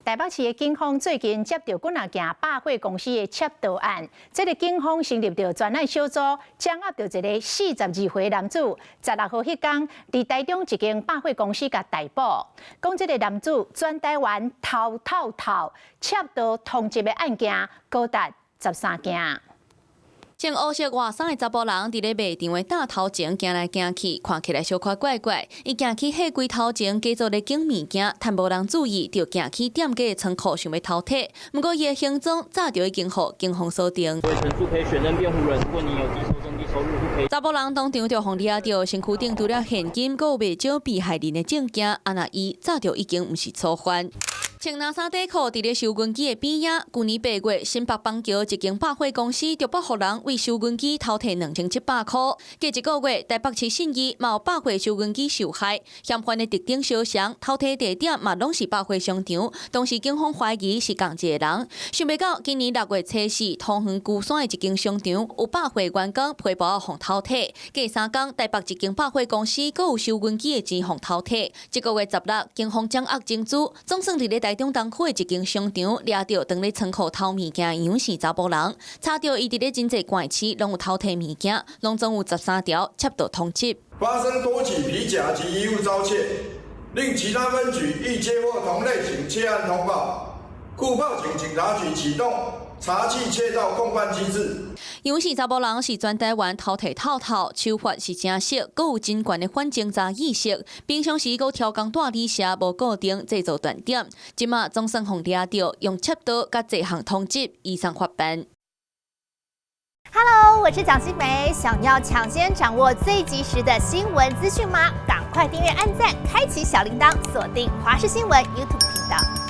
台北市的警方最近接到几件百货公司的窃盗案，这个警方成立了专案小组，掌握到一个42岁男子，16号迄天伫台中一间百货公司甲逮捕。讲这个男子全台湾偷窃盗通缉的案件高达13件。 穿黑色外衫的查甫人伫咧卖场的大头前行来行去，看起来小可怪怪。伊行去货柜头前，假作咧拣物件，趁无人注意，就行去店家的仓库想要偷摕。不过伊的行踪早就已经被警方锁定。全数可以选任辩护人，如果你有低收征、低收入，不可以。查甫人当场就互抓到，身躯顶除了现金，阁有未少被害人的证件。安那伊早就已经毋是初犯。 穿蓝衫短裤，伫咧收银机的边仔。去年8月，新北邦桥一间百货公司就捕获人为收银机偷摕2700块。隔一个月，台北市信义嘛有百货收银机受害，嫌犯的特定相像，偷摕地点嘛拢是百货商场。当时警方怀疑是同一个人。想袂到今年6月初4，桃园龟山的一间商场有百货员工皮包互偷摕。隔3天，台北一间百货公司阁有收银机的钱互偷摕。这个月16，警方掌握证据，总算伫咧台中东区的一间商场抓到当咧仓库偷物件的杨氏查甫人，查到伊伫咧真济怪市拢有偷摕物件，拢总有13条窃盗通缉。发生多起皮夹及衣物遭窃，令其他分局亦接获同类型窃案通报，故报警警察局启动查缉窃盗共犯机制。 杨氏查甫人是全台湾偷摕手法是正熟，阁有真悬的反侦查意识。平常时阁超工带旅社无固定制作断点，即马总算互抓到，用窃盗甲这项通缉移送法办。 Hello， 我是蒋欣梅。想要抢先掌握最及时的新闻资讯吗？赶快订阅、按赞、开启小铃铛，锁定华视新闻 YouTube 频道。